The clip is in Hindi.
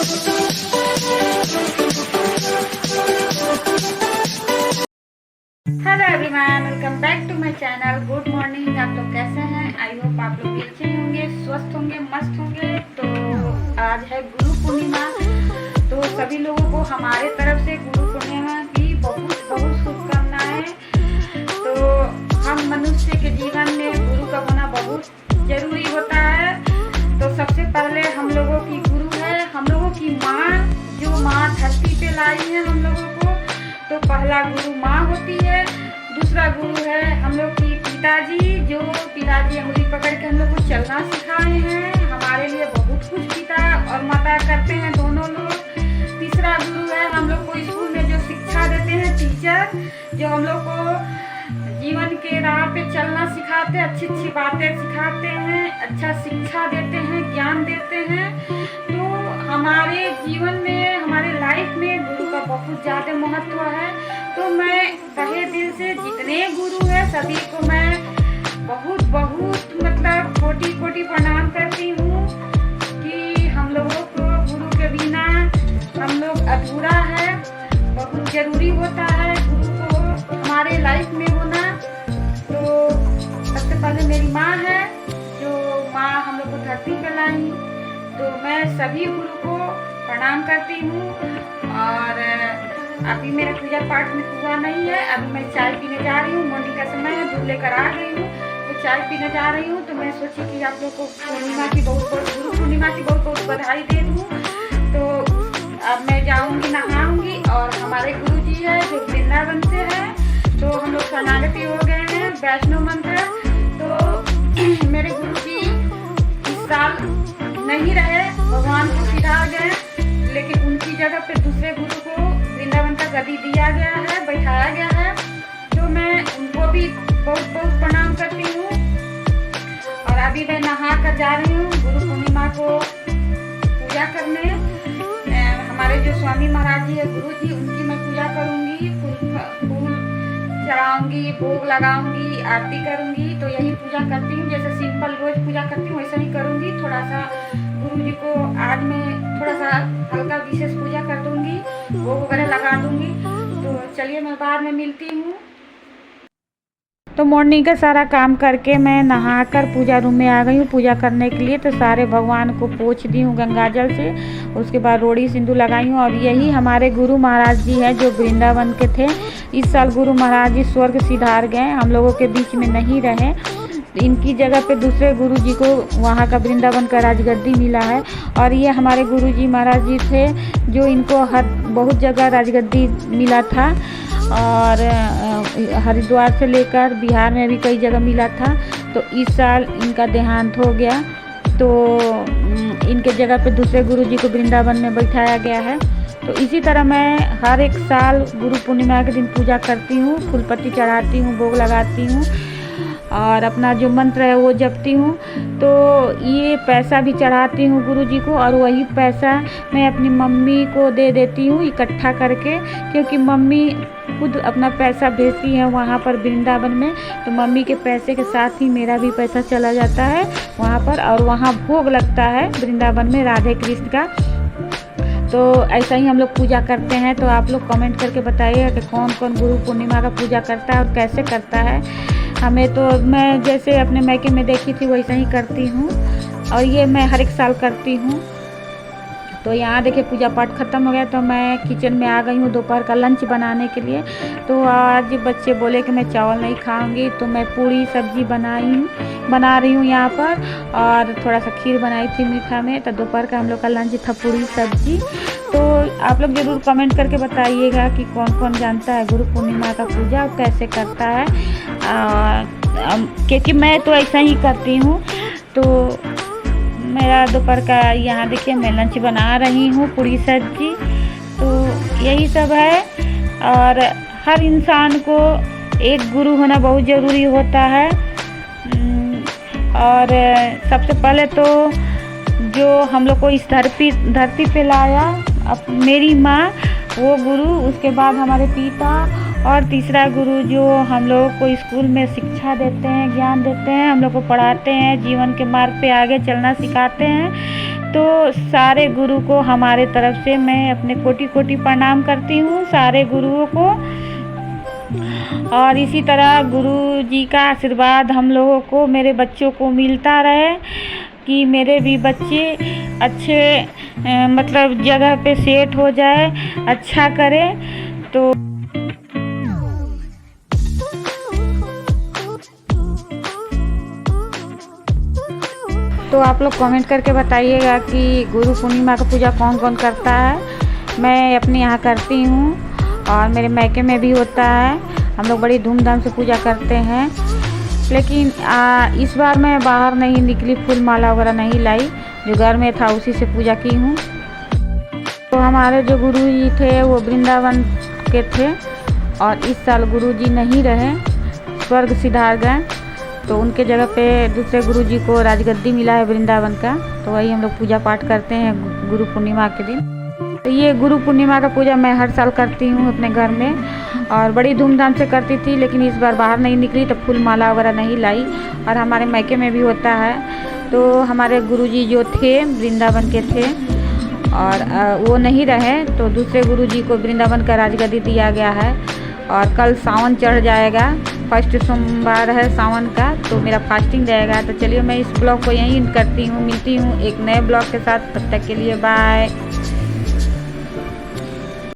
Hello everyone, welcome back to my channel. Good morning. आप लोग कैसे हैं? आई होप आप लोग अच्छे होंगे, स्वस्थ होंगे, मस्त होंगे। तो आज है गुरु पूर्णिमा। तो सभी लोगों को हमारे तरफ से गुरु पूर्णिमा की बहुत बहुत शुभकामनाएं। तो हम मनुष्य के जीवन में गुरु का होना बहुत जरूरी होता है। तो सबसे पहले हम लोगों की गुरु है हम लोगों की माँ, जो माँ धरती पे लाई है हम लोगों को। तो पहला गुरु माँ होती है, दूसरा गुरु है हम लोग की पिताजी, जो पिताजी उंगली पकड़ के हम लोग को चलना सिखाए हैं। हमारे लिए बहुत कुछ पिता और माता करते हैं दोनों लोग। तीसरा गुरु है हम लोग को स्कूल में जो शिक्षा देते हैं, टीचर, जो हम लोग को जीवन के राह पे चलना सिखाते हैं, अच्छी अच्छी बातें सिखाते हैं, अच्छा शिक्षा देते हैं, ज्ञान देते हैं। तो हमारे जीवन में, हमारे लाइफ में गुरु का बहुत ज़्यादा महत्व है। तो मैं तहे दिल से जितने गुरु हैं सभी को मैं बहुत बहुत मतलब कोटि कोटि प्रणाम करती हूँ कि हम लोगों को गुरु के बिना हम लोग अधूरा है। बहुत ज़रूरी होता है गुरु को हमारे लाइफ में होना। तो सबसे पहले मेरी माँ है, जो माँ हम लोग को धरती पे लाई। तो मैं सभी गुरु को प्रणाम करती हूँ। और अभी मेरा पूजा पाठ में हुआ नहीं है। अभी मैं चाय पीने जा रही हूँ, मॉर्निंग का समय है, दूध लेकर आ गई हूँ। तो चाय पीने जा रही हूँ। तो मैं सोची कि आप लोग को पूर्णिमा की बहुत बहुत, गुरु पूर्णिमा की बहुत बहुत बधाई दे दूँ। तो अब मैं जाऊँगी, नहाऊँगी। और हमारे गुरु जी है जो वृंदावन से है। तो हम लोग शरणागति हो गए हैं, वैष्णो मंत्र। तो मेरे गुरु जी इस साल नहीं रहे, भगवान को सिधा गए, लेकिन उनकी जगह पे दूसरे गुरु को वृंदावन का गद्दी दिया गया है, बैठाया गया है। तो मैं उनको भी बहुत बहुत प्रणाम करती हूँ। और अभी मैं नहा कर जा रही हूँ गुरु पूर्णिमा को पूजा करने। हमारे जो स्वामी महाराज जी है गुरु जी, उनकी मैं पूजा करूँगी, फूल चढ़ाऊँगी, भोग लगाऊँगी, आरती करूँगी। तो यही पूजा करती हूँ, जैसे सिंपल रोज पूजा करती हूँ वैसा ही करूँगी। थोड़ा सा गुरु जी को आज मैं थोड़ा सा हल्का विशेष पूजा कर दूँगी, भोग वगैरह लगा दूँगी। तो चलिए मैं बाद में मिलती हूँ। तो मॉर्निंग का सारा काम करके मैं नहाकर पूजा रूम में आ गई हूँ पूजा करने के लिए। तो सारे भगवान को पोंछ दी हूँ गंगा जल से। उसके बाद रोड़ी सिंदूर लगाई हूँ। और यही हमारे गुरु महाराज जी हैं जो वृंदावन के थे। इस साल गुरु महाराज जी स्वर्ग सिधार गए, हम लोगों के बीच में नहीं रहे। इनकी जगह पे दूसरे गुरु जी को वहाँ का वृंदावन का राजगद्दी मिला है। और ये हमारे गुरु जी महाराज जी थे जो इनको हर बहुत जगह राजगद्दी मिला था। और हरिद्वार से लेकर बिहार में भी कई जगह मिला था। तो इस साल इनका देहांत हो गया। तो इनके जगह पे दूसरे गुरु जी को वृंदावन में बैठाया गया है। तो इसी तरह मैं हर एक साल गुरु पूर्णिमा के दिन पूजा करती हूँ, फूलपत्ती चढ़ाती हूँ, भोग लगाती हूँ और अपना जो मंत्र है वो जपती हूँ। तो ये पैसा भी चढ़ाती हूँ गुरु जी को। और वही पैसा मैं अपनी मम्मी को दे देती हूँ इकट्ठा करके, क्योंकि मम्मी खुद अपना पैसा भेजती है वहाँ पर वृंदावन में। तो मम्मी के पैसे के साथ ही मेरा भी पैसा चला जाता है वहाँ पर। और वहाँ भोग लगता है वृंदावन में राधे कृष्ण का। तो ऐसा ही हम लोग पूजा करते हैं। तो आप लोग कमेंट करके बताइए कि कौन कौन गुरु पूर्णिमा का पूजा करता है और कैसे करता है। हमें तो मैं जैसे अपने मैके में देखी थी वैसा ही करती हूँ। और ये मैं हर एक साल करती हूँ। तो यहाँ देखिए पूजा पाठ ख़त्म हो गया। तो मैं किचन में आ गई हूँ दोपहर का लंच बनाने के लिए। तो आज बच्चे बोले कि मैं चावल नहीं खाऊंगी, तो मैं पूरी सब्जी बना रही हूँ यहाँ पर। और थोड़ा सा खीर बनाई थी मीठा में। तो दोपहर का हम लोग का लंच था पूरी सब्जी। तो आप लोग ज़रूर कमेंट करके बताइएगा कि कौन कौन जानता है गुरु पूर्णिमा का पूजा और कैसे करता है। क्योंकि मैं तो ऐसा ही करती हूँ। तो मेरा दोपहर का यहाँ देखिए मैं लंच बना रही हूँ, पूरी सब्जी। तो यही सब है। और हर इंसान को एक गुरु होना बहुत ज़रूरी होता है। और सबसे पहले तो जो हम लोग को इस धरती पे लाया मेरी माँ, वो गुरु। उसके बाद हमारे पिता। और तीसरा गुरु जो हम लोगों को स्कूल में शिक्षा देते हैं, ज्ञान देते हैं, हम लोग को पढ़ाते हैं, जीवन के मार्ग पे आगे चलना सिखाते हैं। तो सारे गुरु को हमारे तरफ से मैं अपने कोटि कोटि प्रणाम करती हूँ सारे गुरुओं को। और इसी तरह गुरु जी का आशीर्वाद हम लोगों को, मेरे बच्चों को मिलता रहे कि मेरे भी बच्चे अच्छे मतलब जगह पे सेट हो जाए, अच्छा करे। तो आप लोग कमेंट करके बताइएगा कि गुरु पूर्णिमा का पूजा कौन कौन करता है। मैं अपने यहाँ करती हूँ और मेरे मायके में भी होता है। हम लोग बड़ी धूमधाम से पूजा करते हैं। लेकिन इस बार मैं बाहर नहीं निकली, फूल माला वगैरह नहीं लाई, जो घर में था उसी से पूजा की हूँ। तो हमारे जो गुरु जी थे वो वृंदावन के थे और इस साल गुरु जी नहीं रहे, स्वर्ग सिधार गए। तो उनके जगह पे दूसरे गुरु जी को राजगद्दी मिला है वृंदावन का। तो वही हम लोग पूजा पाठ करते हैं गुरु पूर्णिमा के दिन। तो ये गुरु पूर्णिमा का पूजा मैं हर साल करती हूँ अपने घर में और बड़ी धूमधाम से करती थी। लेकिन इस बार बाहर नहीं निकली तो फूल माला वगैरह नहीं लाई। और हमारे मायके में भी होता है। तो हमारे गुरु जी जो थे वृंदावन के थे और वो नहीं रहे, तो दूसरे गुरु जी को वृंदावन का राजगद्दी दिया गया है। और कल सावन चढ़ जाएगा, फर्स्ट सोमवार है सावन का, तो मेरा फास्टिंग रहेगा। तो चलिए मैं इस ब्लॉग को यहीं करती हूँ, मिलती हूँ एक नए ब्लॉग के साथ। तब तक के लिए बाय।